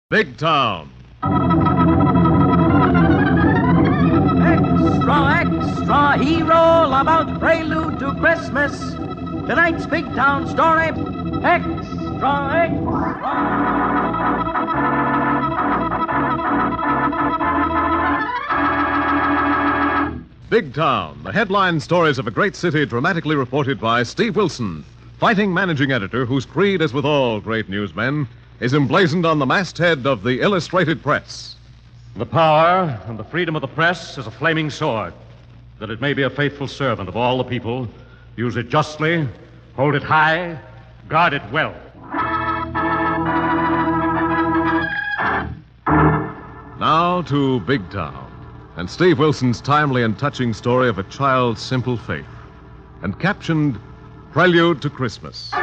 Big Town. Extra, extra, hero about Prelude to Christmas. Tonight's Big Town story. Extra, extra. Big Town, the headline stories of a great city dramatically reported by Steve Wilson, fighting managing editor whose creed, as with all great newsmen, is emblazoned on the masthead of the Illustrated Press. The power and the freedom of the press is a flaming sword, that it may be a faithful servant of all the people. Use it justly, hold it high, guard it well. Now to Big Town, and Steve Wilson's timely and touching story of a child's simple faith, and captioned Prelude to Christmas.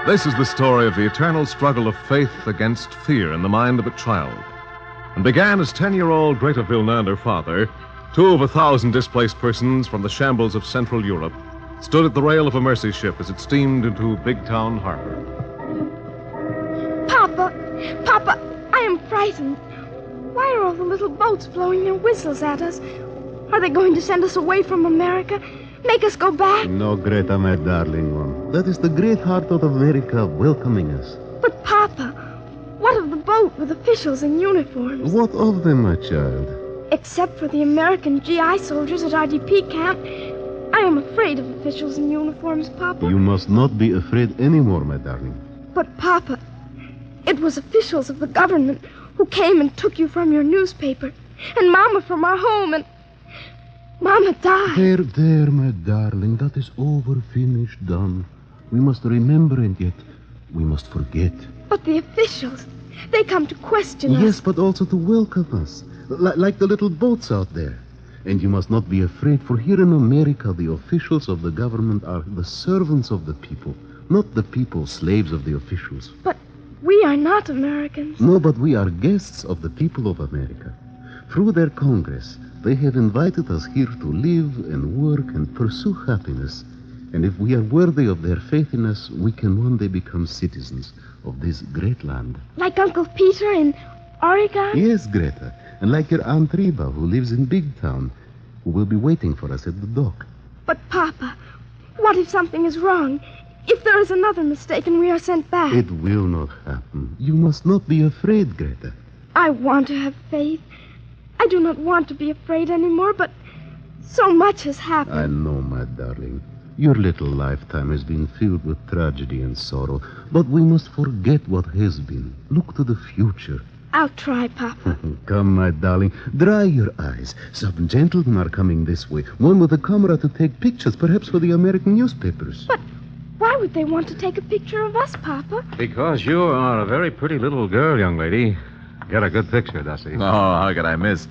This is the story of the eternal struggle of faith against fear in the mind of a child, and began as 10-year-old Greta Vilna and her father, two of 1,000 displaced persons from the shambles of Central Europe, stood at the rail of a mercy ship as it steamed into Big Town harbor. Papa, I am frightened. Why are all the little boats blowing their whistles at us? Are they going to send us away from America? Make us go back? No, Greta, my darling one. That is the great heart of America welcoming us. But, Papa, what of the boat with officials in uniforms? What of them, my child? Except for the American GI soldiers at RDP camp, I am afraid of officials in uniforms, Papa. You must not be afraid anymore, my darling. But, Papa, it was officials of the government who came and took you from your newspaper, and Mama from our home, and Mama died. There, my darling. That is over, finished, done. We must remember, and yet we must forget. But the officials, they come to question us. Yes, but also to welcome us, like the little boats out there. And you must not be afraid, for here in America, the officials of the government are the servants of the people, not the people slaves of the officials. But we are not Americans. No, but we are guests of the people of America. Through their Congress, they have invited us here to live and work and pursue happiness. And if we are worthy of their faith in us, we can one day become citizens of this great land. Like Uncle Peter in Oregon? Yes, Greta. And like your Aunt Reba, who lives in Big Town, who will be waiting for us at the dock. But, Papa, what if something is wrong? If there is another mistake and we are sent back? It will not happen. You must not be afraid, Greta. I want to have faith. I do not want to be afraid anymore, but so much has happened. I know, my darling. Your little lifetime has been filled with tragedy and sorrow, but we must forget what has been. Look to the future. I'll try, Papa. Come, my darling. Dry your eyes. Some gentlemen are coming this way. One with a camera to take pictures, perhaps for the American newspapers. But why would they want to take a picture of us, Papa? Because you are a very pretty little girl, young lady. Get a good picture, Dusty. Oh, how could I miss?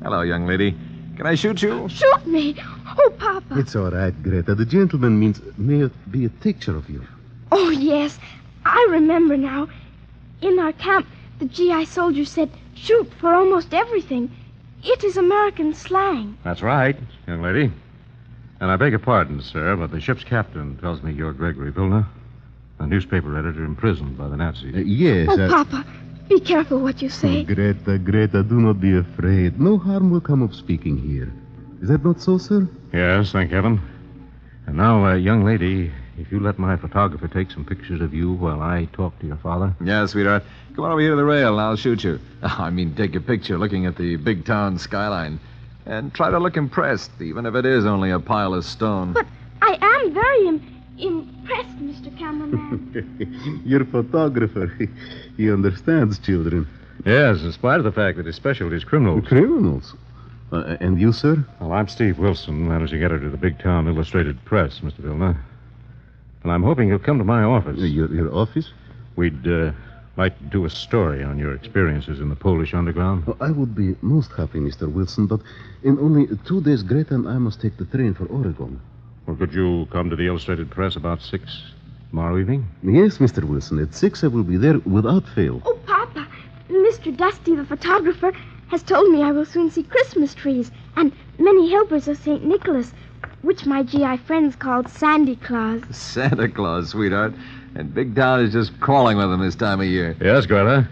Hello, young lady. Can I shoot you? Shoot me! Oh, Papa. It's all right, Greta. The gentleman means may it be a picture of you. Oh, yes. I remember now. In our camp, the GI soldier said, shoot for almost everything. It is American slang. That's right, young lady. And I beg your pardon, sir, but the ship's captain tells me you're Gregory Vilna, a newspaper editor imprisoned by the Nazis. Yes. Oh, Papa, be careful what you say. Greta, do not be afraid. No harm will come of speaking here. Is that not so, sir? Yes, thank heaven. And now, young lady, if you let my photographer take some pictures of you while I talk to your father. Yeah, sweetheart. Come on over here to the rail and I'll shoot you. I mean, take a picture looking at the Big Town skyline. And try to look impressed, even if it is only a pile of stone. But I am very impressed, Mr. Cameraman. Your photographer, he understands children. Yes, in spite of the fact that his specialty is criminals. Criminals? And you, sir? Well, I'm Steve Wilson, managing editor of the Big Town Illustrated Press, Mr. Vilna. And I'm hoping you'll come to my office. Your office? We'd like to do a story on your experiences in the Polish underground. Oh, I would be most happy, Mr. Wilson, but in only 2 days, Greta and I must take the train for Oregon. Well, could you come to the Illustrated Press about 6 tomorrow evening? Yes, Mr. Wilson. At 6 I will be there without fail. Oh, Papa, Mr. Dusty, the photographer, has told me I will soon see Christmas trees and many helpers of St. Nicholas, which my GI friends called Sandy Claus. Santa Claus, sweetheart. And Big Town is just crawling with them this time of year. Yes, Greta.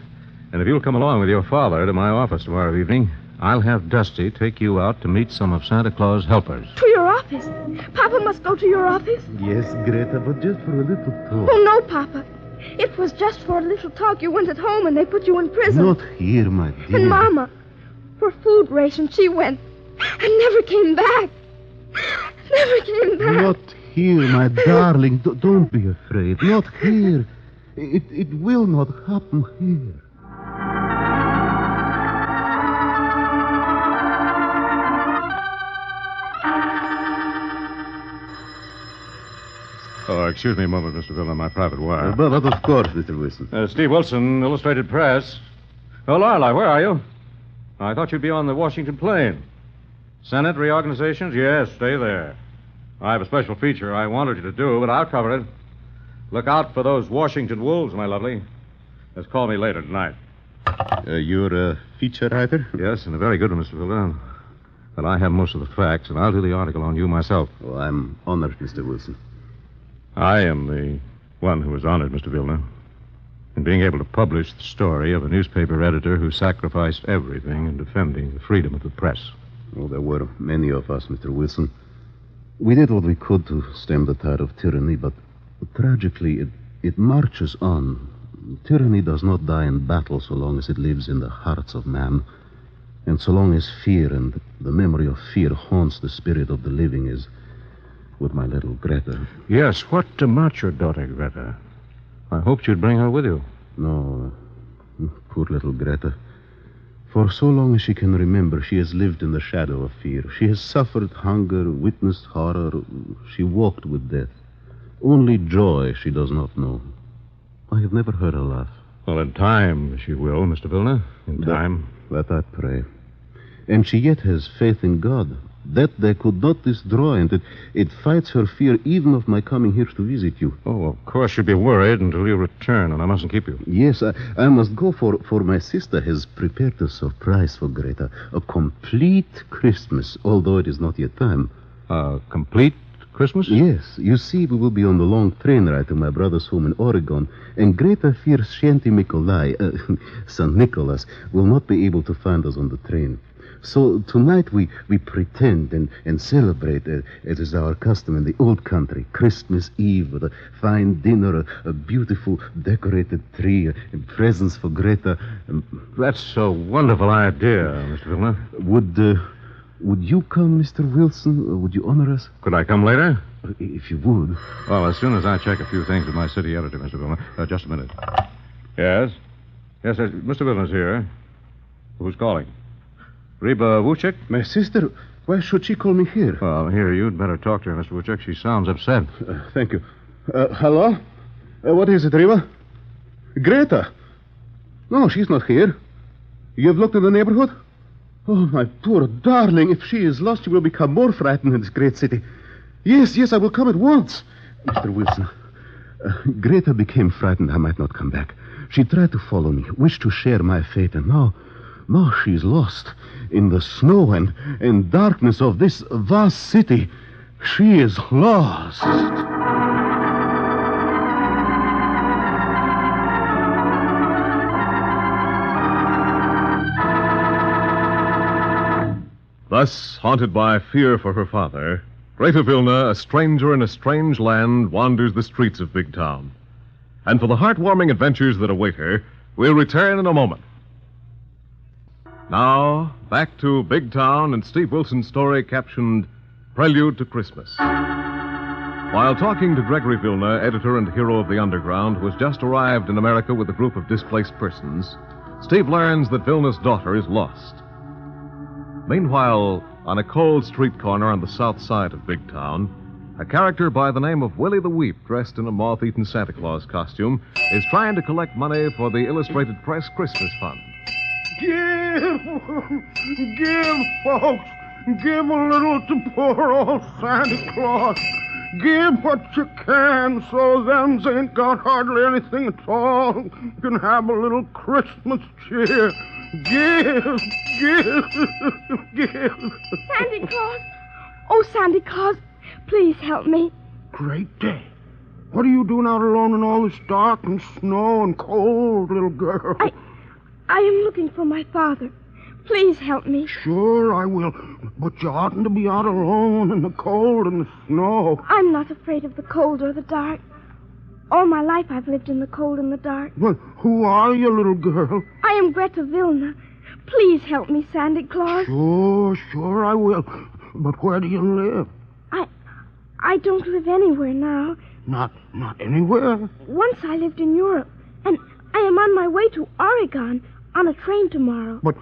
And if you'll come along with your father to my office tomorrow evening, I'll have Dusty take you out to meet some of Santa Claus' helpers. To your office? Papa must go to your office? Yes, Greta, but just for a little talk. Oh, no, Papa. It was just for a little talk. You went at home and they put you in prison. Not here, my dear. And Mama, for food ration, she went and never came back. Never came back. Not here, my darling. Don't be afraid. Not here. It will not happen here. Oh, excuse me a moment, Mr. Vilna, my private wire. But of course, Mr. Wilson. Steve Wilson, Illustrated Press. Oh, Lorelei, where are you? I thought you'd be on the Washington plane. Senate reorganizations? Yes, stay there. I have a special feature I wanted you to do, but I'll cover it. Look out for those Washington wolves, my lovely. Just call me later tonight. You're a feature writer? Yes, and a very good one, Mr. Vilna. But I have most of the facts, and I'll do the article on you myself. Oh, I'm honored, Mr. Wilson. I am the one who is honored, Mr. Vilna, in being able to publish the story of a newspaper editor who sacrificed everything in defending the freedom of the press. Oh, there were many of us, Mr. Wilson. We did what we could to stem the tide of tyranny, but tragically, it marches on. Tyranny does not die in battle so long as it lives in the hearts of man. And so long as fear and the memory of fear haunts the spirit of the living is with my little Greta. Yes, what about your daughter, Greta? I hoped you'd bring her with you. No, poor little Greta. For so long as she can remember, she has lived in the shadow of fear. She has suffered hunger, witnessed horror. She walked with death. Only joy she does not know. I have never heard her laugh. Well, in time she will, Mr. Vilna. In time. That I pray. And she yet has faith in God. That they could not destroy, and it fights her fear even of my coming here to visit you. Oh, of course you'd be worried until you return, and I mustn't keep you. Yes, I must go, for my sister has prepared a surprise for Greta. A complete Christmas, although it is not yet time. A complete Christmas? Yes. You see, we will be on the long train ride to my brother's home in Oregon, and Greta fears Shanty Nikolai, St. Nicholas, will not be able to find us on the train. So tonight we pretend and celebrate, as is our custom in the old country, Christmas Eve with a fine dinner, a beautiful decorated tree, and presents for Greta. That's a wonderful idea, Mr. Vilna. Would you come, Mr. Wilson? Would you honor us? Could I come later? If you would. Well, as soon as I check a few things with my city editor, Mr. Vilna. Just a minute. Yes? Yes, Mr. Vilna's here. Who's calling? Reba Wuchik? My sister? Why should she call me here? Well, here, you'd better talk to her, Mr. Wuchik. She sounds upset. Thank you. Hello? What is it, Reba? Greta? No, she's not here. You've looked in the neighborhood? Oh, my poor darling. If she is lost, you will become more frightened in this great city. Yes, I will come at once. Mr. Wilson, Greta became frightened I might not come back. She tried to follow me, wished to share my fate, and now she's lost. In the snow and darkness of this vast city, she is lost. Thus, haunted by fear for her father, Greta Vilna, a stranger in a strange land, wanders the streets of Big Town. And for the heartwarming adventures that await her, we'll return in a moment. Now, back to Big Town and Steve Wilson's story captioned Prelude to Christmas. While talking to Gregory Vilna, editor and hero of the Underground, who has just arrived in America with a group of displaced persons, Steve learns that Vilna's daughter is lost. Meanwhile, on a cold street corner on the south side of Big Town, a character by the name of Willie the Weep, dressed in a moth-eaten Santa Claus costume, is trying to collect money for the Illustrated Press Christmas Fund. Give, folks. Give a little to poor old Santa Claus. Give what you can so them ain't got hardly anything at all can have a little Christmas cheer. Give. Santa Claus. Oh, Santa Claus, please help me. Great day. What are you doing out alone in all this dark and snow and cold, little girl? I am looking for my father. Please help me. Sure, I will. But you oughtn't to be out alone in the cold and the snow. I'm not afraid of the cold or the dark. All my life I've lived in the cold and the dark. Well, who are you, little girl? I am Greta Vilna. Please help me, Santa Claus. Sure I will. But where do you live? I don't live anywhere now. Not anywhere? Once I lived in Europe, and I am on my way to Oregon on a train tomorrow. But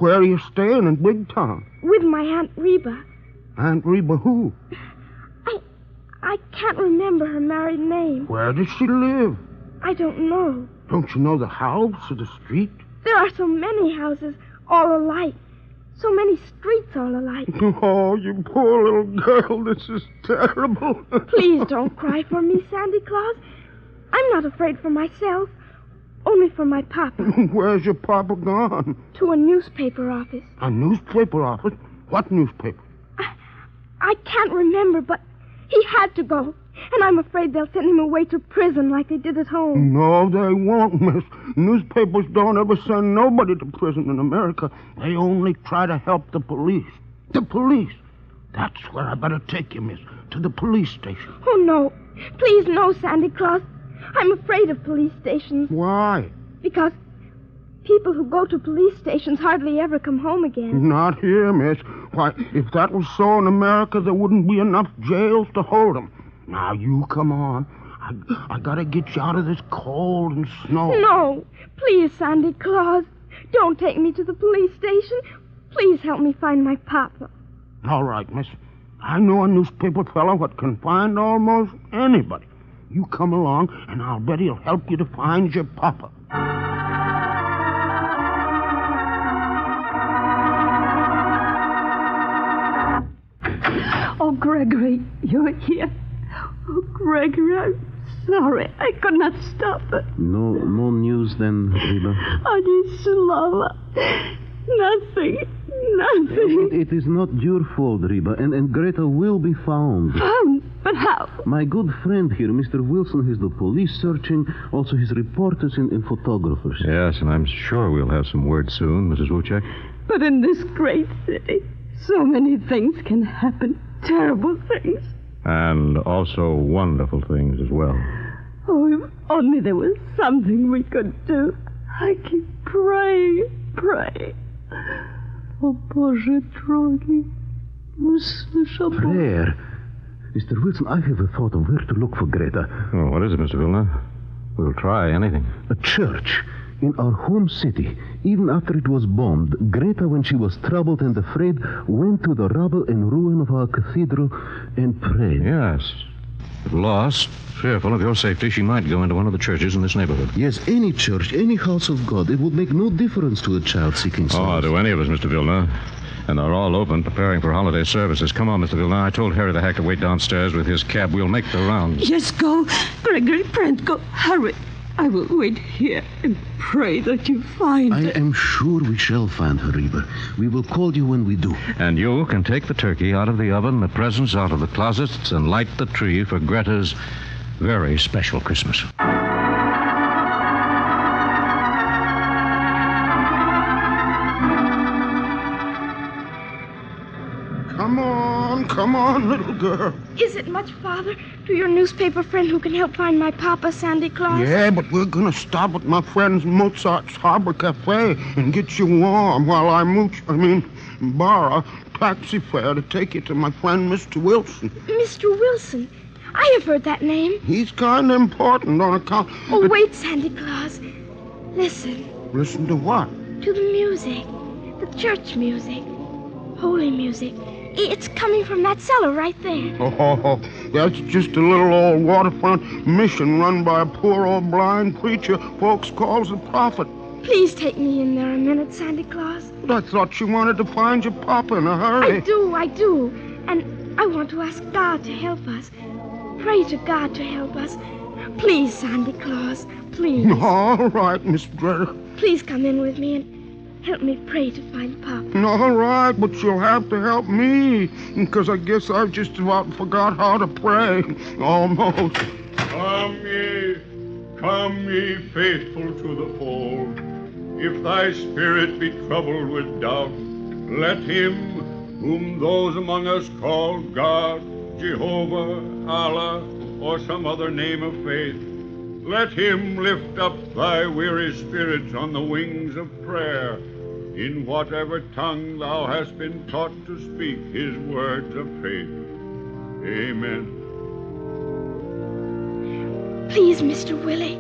where are you staying in Big Town? With my Aunt Reba. Aunt Reba who? I can't remember her married name. Where does she live? I don't know. Don't you know the house or the street? There are so many houses, all alike. So many streets all alike. Oh, you poor little girl, this is terrible. Please don't cry for me, Santa Claus. I'm not afraid for myself, only for my papa. Where's your papa gone? To a newspaper office. A newspaper office? What newspaper? I can't remember, but he had to go. And I'm afraid they'll send him away to prison like they did at home. No, they won't, miss. Newspapers don't ever send nobody to prison in America. They only try to help the police. The police. That's where I better take you, miss. To the police station. Oh, no. Please, no, Santa Claus. I'm afraid of police stations. Why? Because people who go to police stations hardly ever come home again. Not here, miss. Why, if that was so in America, there wouldn't be enough jails to hold them. Now, you come on. I gotta get you out of this cold and snow. No. Please, Santa Claus. Don't take me to the police station. Please help me find my papa. All right, miss. I know a newspaper fellow what can find almost anybody. You come along, and I'll bet he'll help you to find your papa. Oh, Gregory, you're here. Oh, Gregory, I'm sorry. I could not stop it. No news then, Reba? Ani Slava. Nothing. It is not your fault, Reba, and Greta will be found. Found? But how? My good friend here, Mr. Wilson, has the police searching, also his reporters and photographers. Yes, and I'm sure we'll have some word soon, Mrs. Wuchek. But in this great city, so many things can happen. Terrible things. And also wonderful things as well. Oh, if only there was something we could do. I keep praying. Oh, Boże drogi, usłyszał Bóg. Prayer. Mr. Wilson, I have a thought of where to look for Greta. Oh, what is it, Mr. Vilna? We'll try anything. A church in our home city. Even after it was bombed, Greta, when she was troubled and afraid, went to the rubble and ruin of our cathedral and prayed. Yes. If lost, fearful of your safety, she might go into one of the churches in this neighborhood. Yes, any church, any house of God. It would make no difference to a child seeking souls. Oh, to any of us, Mr. Vilna. And they're all open, preparing for holiday services. Come on, Mr. Vilna. I told Harry the hack to wait downstairs with his cab. We'll make the rounds. Yes, go. Gregory, friend, go. Hurry. I will wait here and pray that you find I her. am sure we shall find her, Reba. We will call you when we do. And you can take the turkey out of the oven, the presents out of the closets, and light the tree for Greta's very special Christmas. Come on, little girl. Is it much farther to your newspaper friend who can help find my papa, Santa Claus? Yeah, but we're gonna stop at my friend's Mozart's Harbor Cafe and get you warm while I borrow a taxi fare to take you to my friend Mr. Wilson. Mr. Wilson? I have heard that name. He's kind of important on account... Oh, wait, Santa Claus. Listen. Listen to what? To the music. The church music. Holy music. It's coming from that cellar right there. Oh, that's just a little old waterfront mission run by a poor old blind preacher folks calls the prophet. Please take me in there a minute, Santa Claus. But I thought you wanted to find your papa in a hurry. I do. And I want to ask God to help us. Pray to God to help us. Please, Santa Claus, please. All right, Miss Greta. Please come in with me and help me pray to find Papa. All right, but you'll have to help me, because I guess I've just about forgot how to pray. Almost. Come ye, faithful to the fold. If thy spirit be troubled with doubt, let him whom those among us call God, Jehovah, Allah, or some other name of faith, let him lift up thy weary spirits on the wings of prayer, in whatever tongue thou hast been taught to speak his words of faith. Amen. Please, Mr. Willie,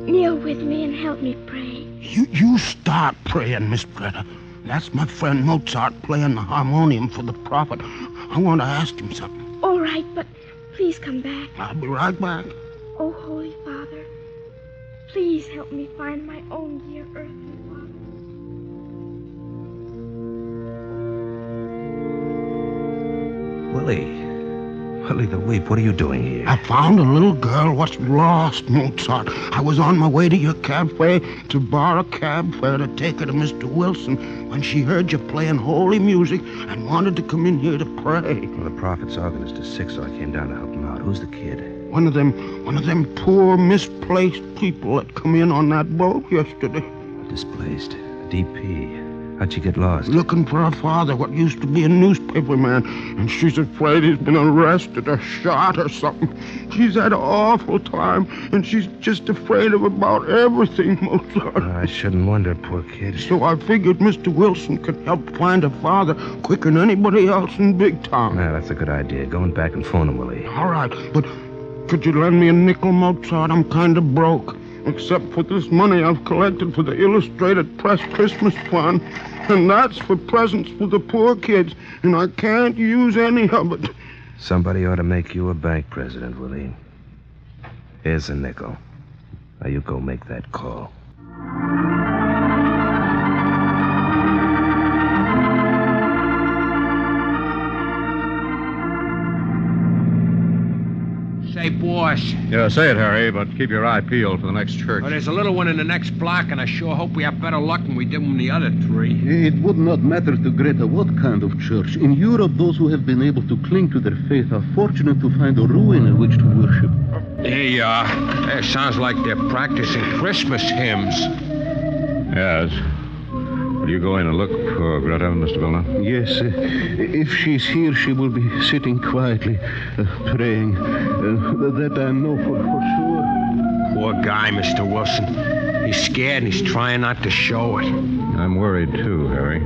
kneel with me and help me pray. You start praying, Miss Greta. That's my friend Mozart playing the harmonium for the prophet. I want to ask him something. All right, but please come back. I'll be right back. Oh, Holy Father, please help me find my own dear earthly father. Willie the Weep, what are you doing here? I found a little girl was lost, Mozart. I was on my way to your cafe to borrow a cab fare to take her to Mr. Wilson when she heard you playing holy music and wanted to come in here to pray. Well, the prophet's organist is sick, so I came down to help him out. Who's the kid? One of them poor, misplaced people that come in on that boat yesterday. Displaced. DP. How'd she get lost? Looking for her father, what used to be a newspaperman, and she's afraid he's been arrested or shot or something. She's had an awful time, and she's just afraid of about everything, Mozart. I shouldn't wonder, poor kid. So I figured Mr. Wilson could help find her father quicker than anybody else in Big Town. Yeah, that's a good idea. Going back and phone him, Willie. All right, but could you lend me a nickel, Mozart? I'm kind of broke, except for this money I've collected for the Illustrated Press Christmas Fund. And that's for presents for the poor kids, and I can't use any of it. Somebody ought to make you a bank president, Willie. Here's a nickel. Now you go make that call. Say, boss. Yeah, say it, Harry, but keep your eye peeled for the next church. Oh, there's a little one in the next block, and I sure hope we have better luck than we did with the other three. It would not matter to Greta what kind of church. In Europe, those who have been able to cling to their faith are fortunate to find a ruin in which to worship. There you are. It sounds like they're practicing Christmas hymns. Yes. Will you go in and look for Greta, Mr. Vilna? Yes, if she's here, she will be sitting quietly, praying. That I know for sure. Poor guy, Mr. Wilson. He's scared and he's trying not to show it. I'm worried, too, Harry.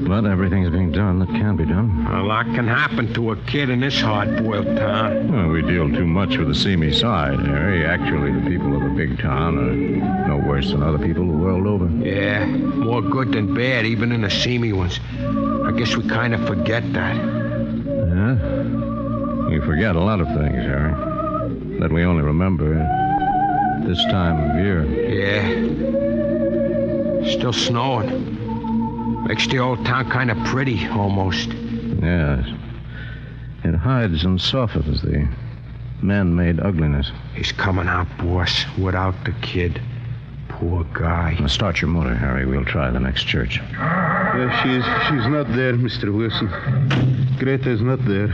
But everything's being done that can be done. A lot can happen to a kid in this hard-boiled town. Well, we deal too much with the seamy side, Harry. Actually, the people of a big town are no worse than other people the world over. Yeah, more good than bad, even in the seamy ones. I guess we kind of forget that. Yeah? We forget a lot of things, Harry. That we only remember at this time of year. Yeah. Still snowing. Makes the old town kind of pretty, almost. Yes. It hides and softens the man-made ugliness. He's coming out, boss, without the kid. Poor guy. Now start your motor, Harry. We'll try the next church. She's not there, Mr. Wilson. Greta is not there.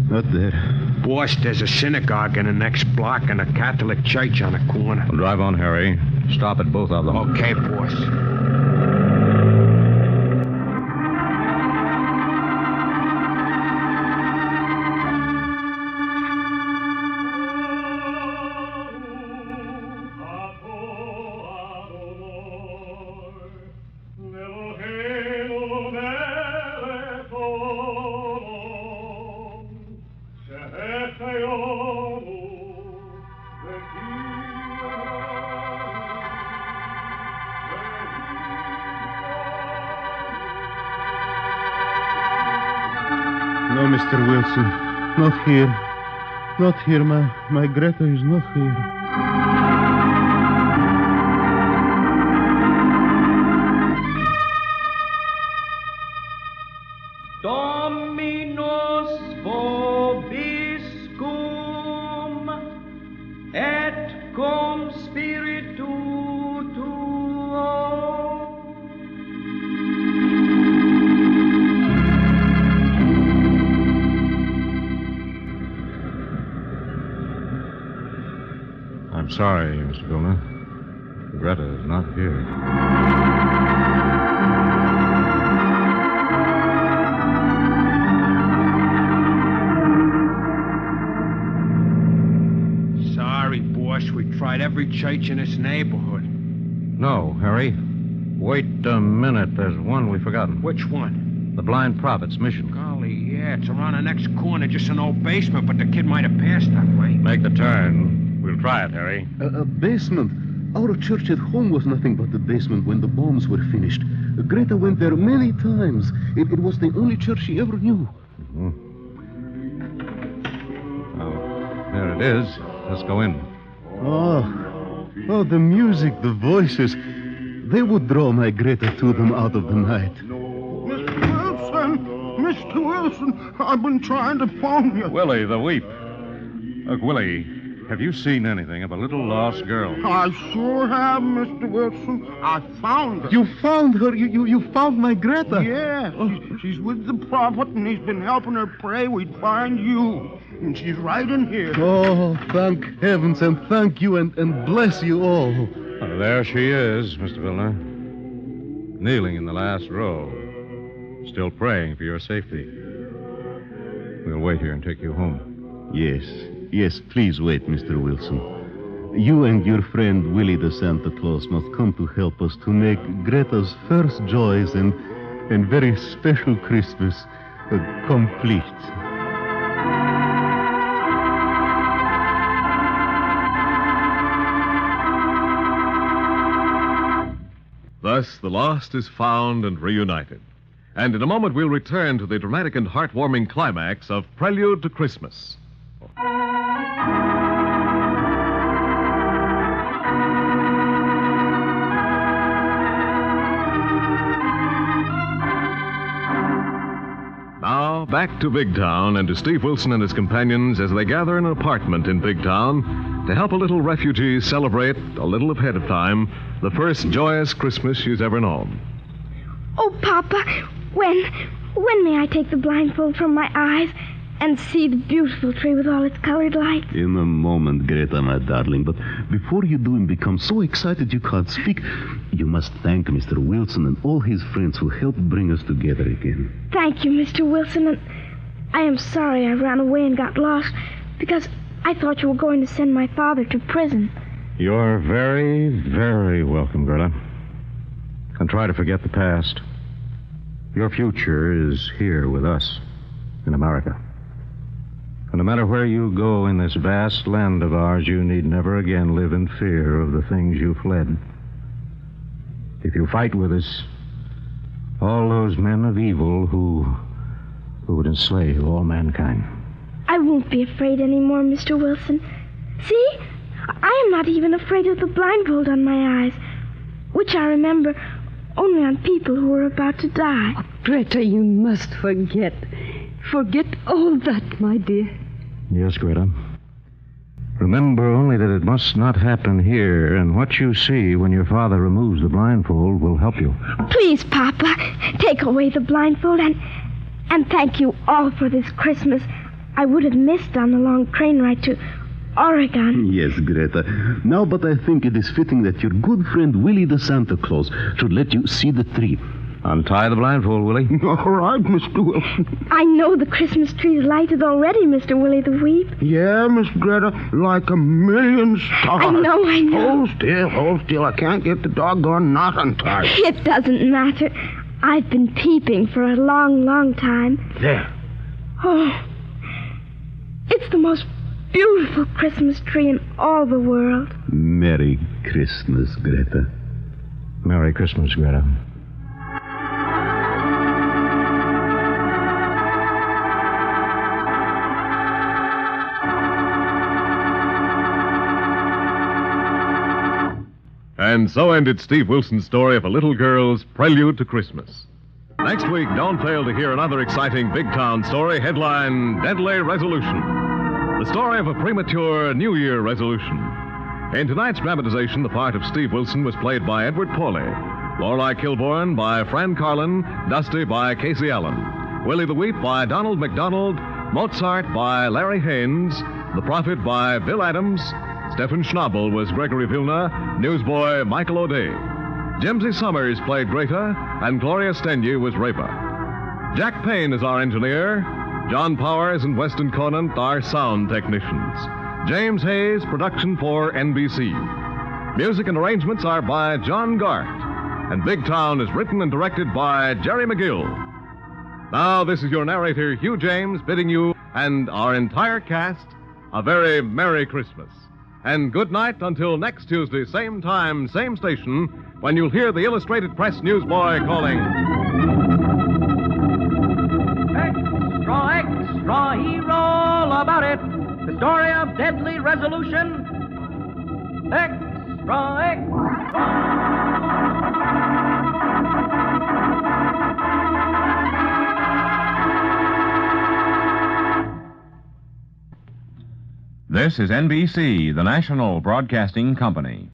Not there. Boss, there's a synagogue in the next block and a Catholic church on the corner. Well, drive on, Harry. Stop at both of them. Okay, boss. No, Mr. Wilson. Not here. Not here. My Greta is not here. Dominus vobiscum et cum spiritu tuo. sorry, Mr. Vilna. Greta is not here. Sorry, boss. We tried every church in this neighborhood. No, Harry. Wait a minute. There's one we've forgotten. Which one? The Blind Prophet's Mission. Golly, yeah, it's around the next corner, just an old basement, but the kid might have passed that way. Make the turn. We'll try it, Harry. A basement. Our church at home was nothing but the basement when the bombs were finished. Greta went there many times. It was the only church she ever knew. Mm-hmm. Oh, there it is. Let's go in. Oh, the music, the voices. They would draw my Greta to them out of the night. Mr. Wilson, I've been trying to phone you. Willie, the Weep. Look, Willie, have you seen anything of a little lost girl? I sure have, Mr. Wilson. I found her. You found her? You found my Greta? Yeah. She's with the prophet, and he's been helping her pray we'd find you. And she's right in here. Oh, thank heavens, and thank you, and bless you all. Oh, there she is, Mr. Vilna. Kneeling in the last row. Still praying for your safety. We'll wait here and take you home. Yes, please wait, Mr. Wilson. You and your friend Willie the Santa Claus must come to help us to make Greta's first joys and very special Christmas complete. Thus, the lost is found and reunited. And in a moment, we'll return to the dramatic and heartwarming climax of Prelude to Christmas. Now, back to Big Town and to Steve Wilson and his companions as they gather in an apartment in Big Town to help a little refugee celebrate, a little ahead of time, the first joyous Christmas she's ever known. Oh, Papa, when may I take the blindfold from my eyes and see the beautiful tree with all its colored lights? In a moment, Greta, my darling. But before you do and become so excited you can't speak, you must thank Mr. Wilson and all his friends who helped bring us together again. Thank you, Mr. Wilson, and I am sorry I ran away and got lost because I thought you were going to send my father to prison. You're very, very welcome, Greta. And try to forget the past. Your future is here with us in America. And no matter where you go in this vast land of ours, you need never again live in fear of the things you fled. If you fight with us, all those men of evil who would enslave all mankind. I won't be afraid anymore, Mr. Wilson. See? I am not even afraid of the blindfold on my eyes, which I remember only on people who are about to die. Oh, Greta, you must forget. Forget all that, my dear. Yes, Greta. Remember only that it must not happen here, and what you see when your father removes the blindfold will help you. Please, Papa, take away the blindfold and thank you all for this Christmas I would have missed on the long train ride to Oregon. Yes, Greta. Now, but I think it is fitting that your good friend Willie the Santa Claus should let you see the tree. Untie the blindfold, Willie. All right, Mr. Wilson. I know the Christmas tree is lighted already, Mr. Willie the Weep. Yeah, Miss Greta, like a million stars. I know. Hold still. I can't get the doggone knot untied. It doesn't matter. I've been peeping for a long, long time. There. Oh, it's the most beautiful Christmas tree in all the world. Merry Christmas, Greta. Merry Christmas, Greta. And so ended Steve Wilson's story of a little girl's Prelude to Christmas. Next week, don't fail to hear another exciting big town story headlined Deadly Resolution. The story of a premature New Year resolution. In tonight's dramatization, the part of Steve Wilson was played by Edward Pawley, Lorelei Kilbourne by Fran Carlin, Dusty by Casey Allen, Willie the Weep by Donald McDonald, Mozart by Larry Haynes, The Prophet by Bill Adams, Stephen Schnabel was Gregory Vilna, newsboy Michael O'Day. Jimsy Summers played Greta, and Gloria Stenyu was Reba. Jack Payne is our engineer. John Powers and Weston Conant are sound technicians. James Hayes, production for NBC. Music and arrangements are by John Gart. And Big Town is written and directed by Jerry McGill. Now, this is your narrator, Hugh James, bidding you and our entire cast a very Merry Christmas. And good night until next Tuesday, same time, same station, when you'll hear the Illustrated Press newsboy calling. Extra, extra, hear all about it. The story of deadly resolution. Extra, extra. This is NBC, the national broadcasting company.